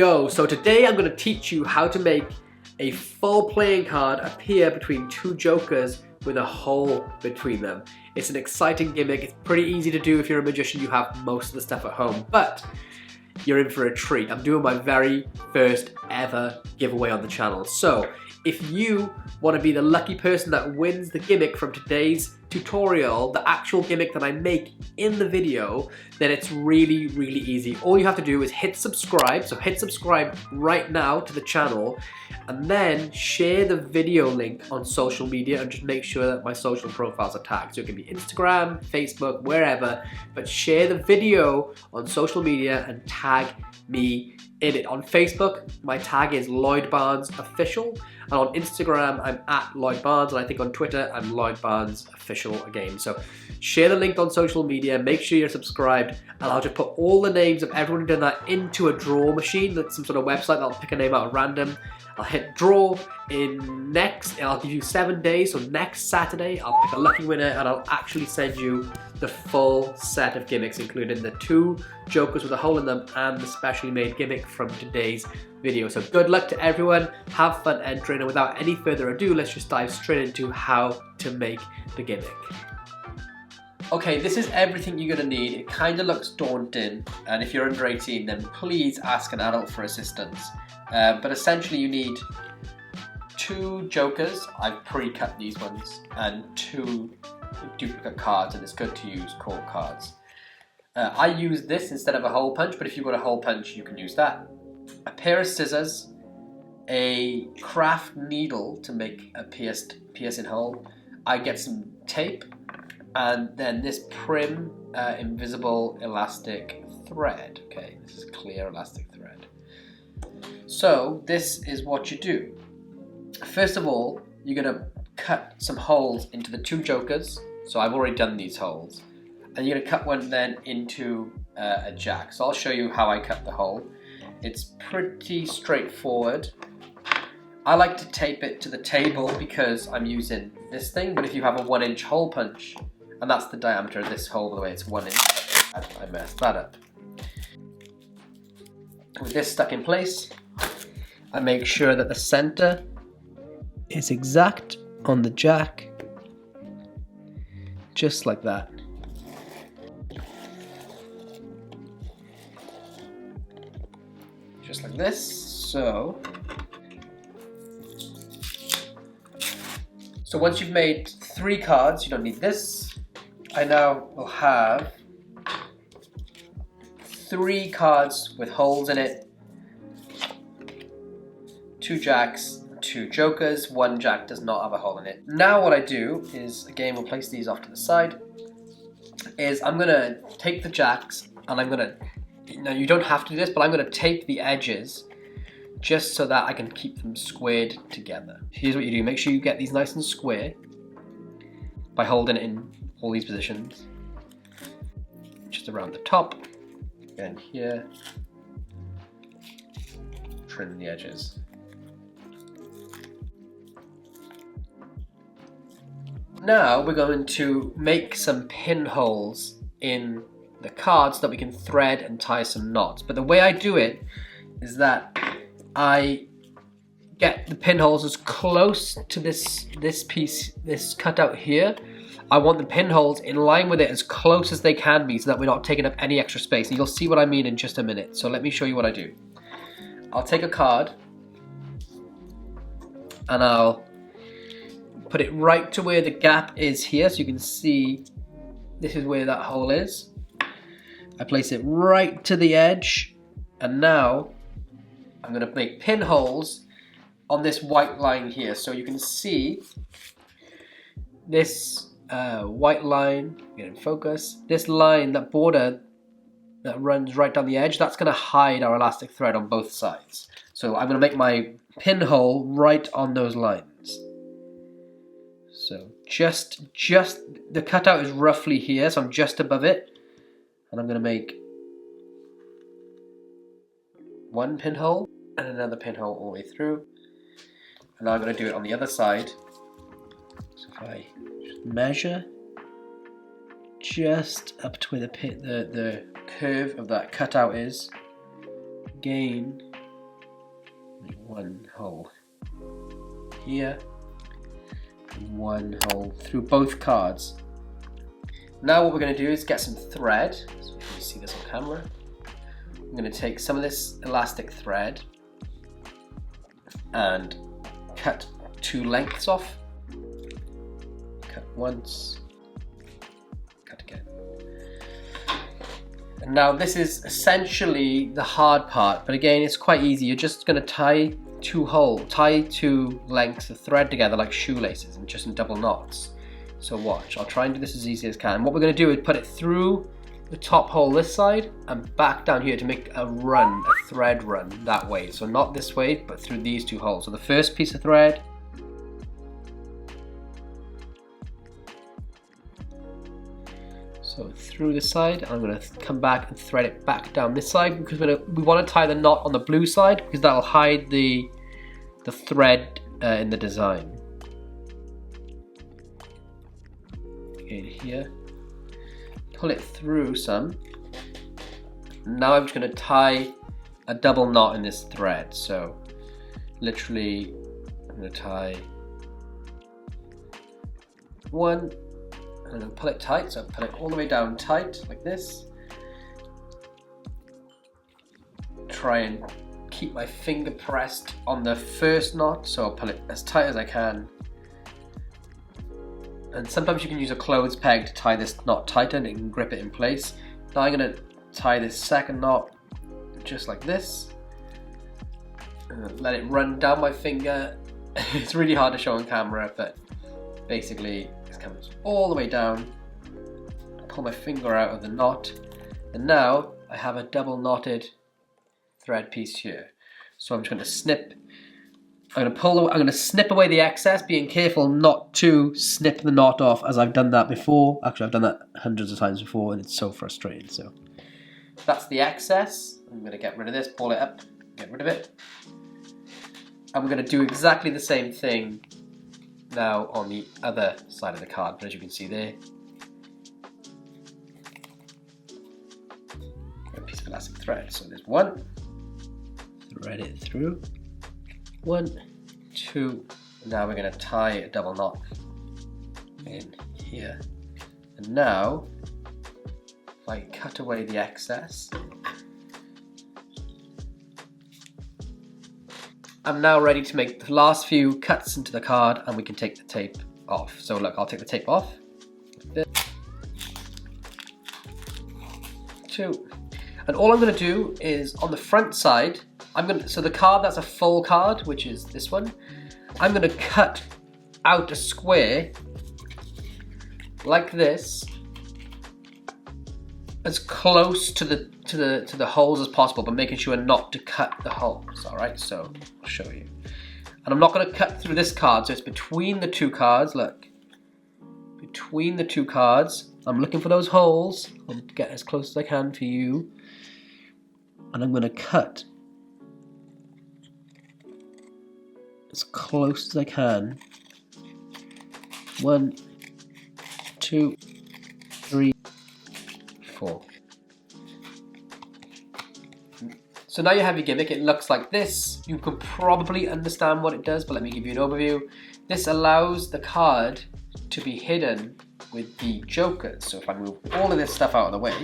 Yo, so today I'm going to teach you how to make a full playing card appear between two jokers with a hole between them. It's an exciting gimmick. It's pretty easy to do if you're a magician. You have most of the stuff at home, but you're in for a treat. I'm doing my very first ever giveaway on the channel. So if you want to be the lucky person that wins the gimmick from today's tutorial, the actual gimmick that I make in the video, then it's really, really easy. All you have to do is hit subscribe. So hit subscribe right now to the channel and then share the video link on social media and just make sure that my social profiles are tagged. So it can be Instagram, Facebook, wherever, but share the video on social media and tag me in it. On Facebook, my tag is Lloyd Barnes Official, and on Instagram, I'm at Lloyd Barnes, and I think on Twitter, I'm Lloyd Barnes Official again. So share the link on social media, make sure you're subscribed, and I'll just put all the names of everyone who's done that into a draw machine. That's some sort of website that'll pick a name out at random. I'll hit draw and I'll give you 7 days, so next Saturday I'll pick a lucky winner and I'll actually send you the full set of gimmicks, including the 2 jokers with a hole in them and the specially made gimmick from today's video. So good luck to everyone, have fun entering, and without any further ado, let's just dive straight into how to make the gimmick. Okay, this is everything you're gonna need. It kind of looks daunting, and if you're under 18, then please ask an adult for assistance. But essentially you need 2 jokers, I've pre-cut these ones, and 2 duplicate cards, and it's good to use court cards. I use this instead of a hole punch, but if you've got a hole punch, you can use that. A pair of scissors, a craft needle to make a piercing hole. I get some tape, and then this prim invisible elastic thread. Okay, this is clear elastic thread. So this is what you do. First of all, you're gonna cut some holes into the 2 jokers. So I've already done these holes. And you're gonna cut one then into a jack. So I'll show you how I cut the hole. It's pretty straightforward. I like to tape it to the table because I'm using this thing, but if you have a 1-inch hole punch, and that's the diameter of this hole, by the way, it's 1 inch, I messed that up. With this stuck in place, I make sure that the center is exact on the jack, just like that. Just like this. So once you've made 3 cards, you don't need this. I now will have 3 cards with holes in it, 2 jacks, 2 jokers, 1 jack does not have a hole in it. Now what I do is, again, we'll place these off to the side, is I'm gonna take the jacks and I'm gonna, now you don't have to do this, but I'm gonna tape the edges just so that I can keep them squared together. Here's what you do, make sure you get these nice and square by holding it in all these positions, just around the top, and here, trim the edges. Now we're going to make some pinholes in the cards so that we can thread and tie some knots. But the way I do it is that I get the pinholes as close to this piece, this cutout here. I want the pinholes in line with it as close as they can be so that we're not taking up any extra space. And you'll see what I mean in just a minute. So let me show you what I do. I'll take a card and I'll put it right to where the gap is here, so you can see this is where that hole is. I place it right to the edge, and now I'm going to make pinholes on this white line here. So you can see this white line, get in focus, this line, that border that runs right down the edge, that's going to hide our elastic thread on both sides. So I'm going to make my pinhole right on those lines. So just the cutout is roughly here, so I'm just above it, and I'm going to make 1 pinhole and another pinhole all the way through, and now I'm going to do it on the other side. So if I just measure just up to where the curve of that cutout is, again one hole here, and one hole through both cards. Now what we're going to do is get some thread. So you can see this on camera. I'm going to take some of this elastic thread and cut 2 lengths off. Cut once, cut again. And now this is essentially the hard part, but again it's quite easy. You're just going to tie 2 lengths of thread together like shoelaces and just in double knots. So watch, I'll try and do this as easy as I can. What we're going to do is put it through the top hole this side and back down here to make a run, a thread run that way. So not this way, but through these 2 holes. So the first piece of thread, so through this side, I'm going to come back and thread it back down this side because we want to tie the knot on the blue side because that'll hide the thread in the design. Again here. Pull it through some. Now I'm just going to tie a double knot in this thread. So literally I'm going to tie 1 and I'm going to pull it tight. So pull it all the way down tight like this. Try and keep my finger pressed on the first knot, so I'll pull it as tight as I can. And sometimes you can use a clothes peg to tie this knot tighter and it can grip it in place. Now I'm going to tie this second knot just like this. And let it run down my finger. It's really hard to show on camera, but basically it comes all the way down. Pull my finger out of the knot, and now I have a double knotted thread piece here. So I'm just going to snip. I'm going to snip away the excess, being careful not to snip the knot off as I've done that before. Actually, I've done that hundreds of times before and it's so frustrating. So that's the excess. I'm going to get rid of this, ball it up, get rid of it. I'm going to do exactly the same thing now on the other side of the card, but as you can see there, a piece of elastic thread. So there's 1, thread it through. 1, 2, and now we're going to tie a double knot in here. And now, if I cut away the excess, I'm now ready to make the last few cuts into the card and we can take the tape off. So look, I'll take the tape off. 2. And all I'm going to do is on the front side, so the card that's a full card, which is this one, I'm going to cut out a square like this, as close to the holes as possible, but making sure not to cut the holes. All right, so I'll show you. And I'm not going to cut through this card, so it's between the 2 cards. Look, between the 2 cards, I'm looking for those holes. I'll get as close as I can for you, and I'm going to cut as close as I can. 1, 2, 3, 4. So now you have your gimmick. It looks like this. You can probably understand what it does, but let me give you an overview. This allows the card to be hidden with the jokers. So if I move all of this stuff out of the way,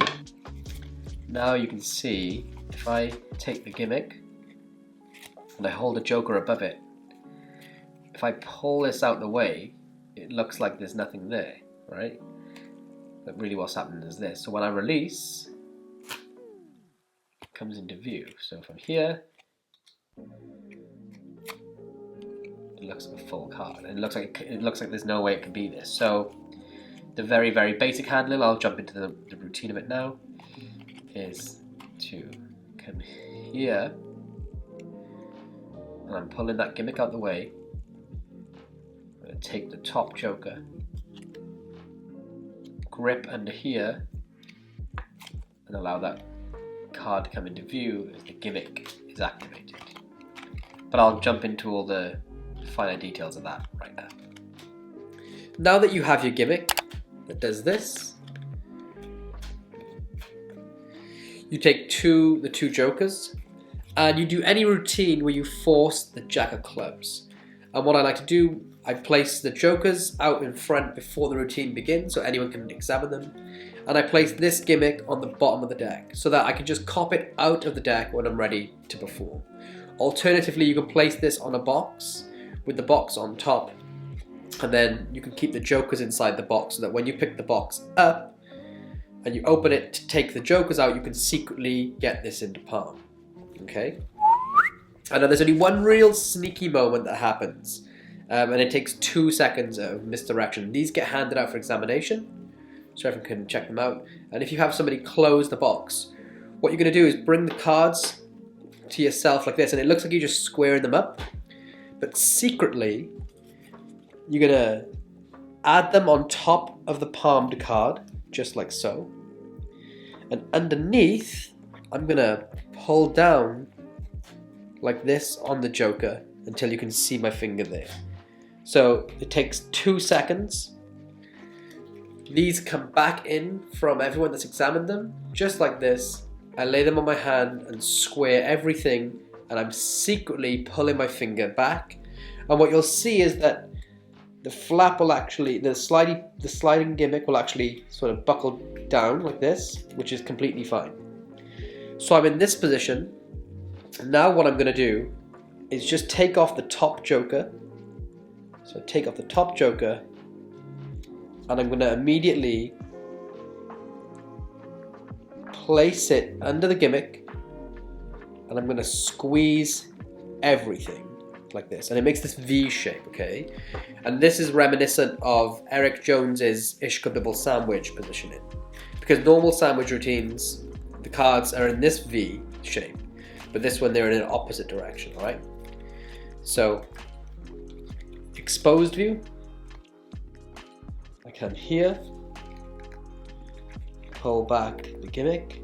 now you can see if I take the gimmick and I hold a joker above it, if I pull this out the way, it looks like there's nothing there, right? But really what's happening is this. So when I release, it comes into view. So if I'm here, it looks like a full card. And it looks like there's no way it can be this. So the very, very basic handling, I'll jump into the routine of it now, is to come here, and I'm pulling that gimmick out the way. Take the top joker, grip under here, and allow that card to come into view as the gimmick is activated. But I'll jump into all the finer details of that right now. Now that you have your gimmick that does this, you take the two jokers And you do any routine where you force the jack of clubs. And what I like to do, I place the jokers out in front before the routine begins so anyone can examine them. And I place this gimmick on the bottom of the deck so that I can just cop it out of the deck when I'm ready to perform. Alternatively, you can place this on a box with the box on top, and then you can keep the jokers inside the box so that when you pick the box up and you open it to take the jokers out, you can secretly get this into palm. Okay? And then there's only one real sneaky moment that happens, and it takes 2 seconds of misdirection. These get handed out for examination, so everyone can check them out. And if you have somebody close the box, what you're going to do is bring the cards to yourself like this, and it looks like you're just squaring them up, but secretly you're going to add them on top of the palmed card, just like so. And underneath, I'm going to pull down like this on the joker until you can see my finger there. So it takes 2 seconds. These come back in from everyone that's examined them, just like this. I lay them on my hand and square everything, and I'm secretly pulling my finger back. And what you'll see is that the flap will actually, the sliding gimmick will actually sort of buckle down like this, which is completely fine. So I'm in this position. Now what I'm going to do is just take off the top joker. So take off the top joker, and I'm going to immediately place it under the gimmick, and I'm going to squeeze everything like this, and it makes this V shape, okay? And this is reminiscent of Eric Jones's Ishkabibble sandwich positioning, because normal sandwich routines, the cards are in this V shape, but this one they're in an opposite direction, all right? So exposed view, I come here, pull back the gimmick,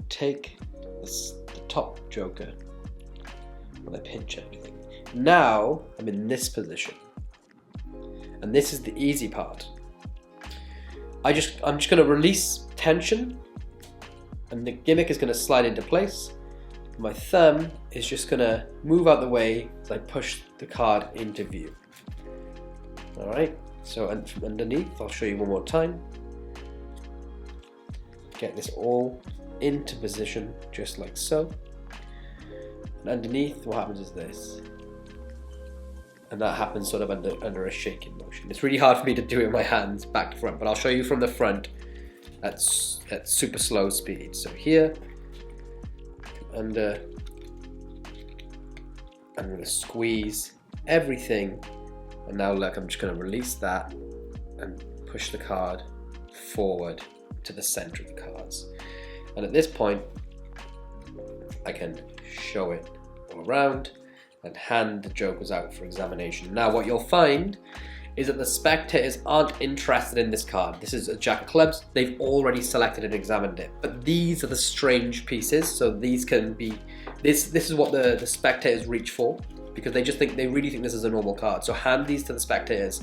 take the top joker, and I pinch everything. Now I'm in this position, and this is the easy part. I'm just going to release tension, and the gimmick is going to slide into place. My thumb is just going to move out the way as I push the card into view. All right. So from underneath, I'll show you one more time. Get this all into position, just like so. And underneath, what happens is this. And that happens sort of under a shaking motion. It's really hard for me to do it with my hands back to front, but I'll show you from the front at super slow speed. So here, under, I'm going to squeeze everything. And now look, I'm just going to release that and push the card forward to the center of the cards. And at this point, I can show it all around and hand the jokers out for examination. Now what you'll find is that the spectators aren't interested in this card. This is a jack of clubs. They've already selected and examined it. But these are the strange pieces. So these can be, this is what the spectators reach for, because they really think this is a normal card. So hand these to the spectators,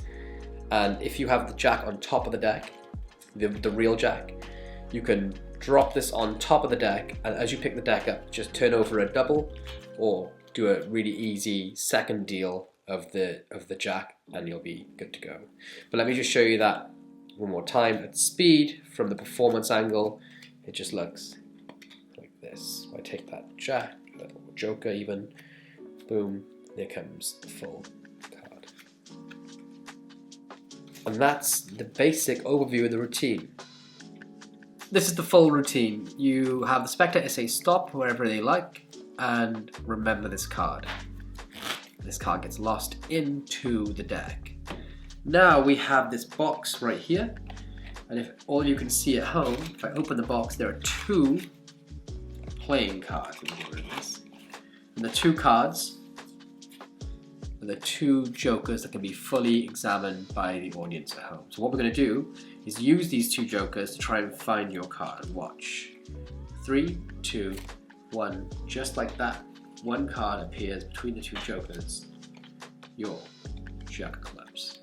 and if you have the jack on top of the deck, the real jack, you can drop this on top of the deck, and as you pick the deck up, just turn over a double or do a really easy second deal of the jack, and you'll be good to go. But let me just show you that one more time at speed from the performance angle. It just looks like this. I take that jack, or joker even, boom, there comes the full card. And that's the basic overview of the routine. This is the full routine. You have the spectator say stop wherever they like, and remember this card. This card gets lost into the deck. Now we have this box right here, and if all you can see at home, if I open the box, there are 2 playing cards. Let me get rid of this. And the 2 cards are the 2 jokers that can be fully examined by the audience at home. So what we're going to do is use these 2 jokers to try and find your card. Watch. 3, 2, 1. Just like that, one card appears between the 2 jokers. Your jack of clubs.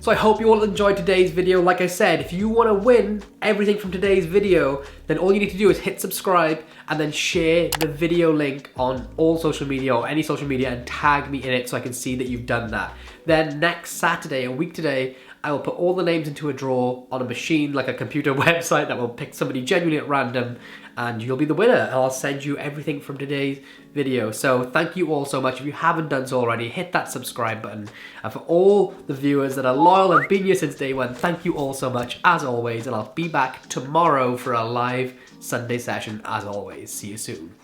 So I hope you all enjoyed today's video. Like I said, if you want to win everything from today's video, then all you need to do is hit subscribe and then share the video link on all social media or any social media and tag me in it so I can see that you've done that. Then next Saturday, a week today, I will put all the names into a drawer on a machine, like a computer website that will pick somebody genuinely at random, and you'll be the winner. And I'll send you everything from today's video. So thank you all so much. If you haven't done so already, hit that subscribe button. And for all the viewers that are loyal and been here since day one, thank you all so much as always. And I'll be back tomorrow for a live Sunday session as always. See you soon.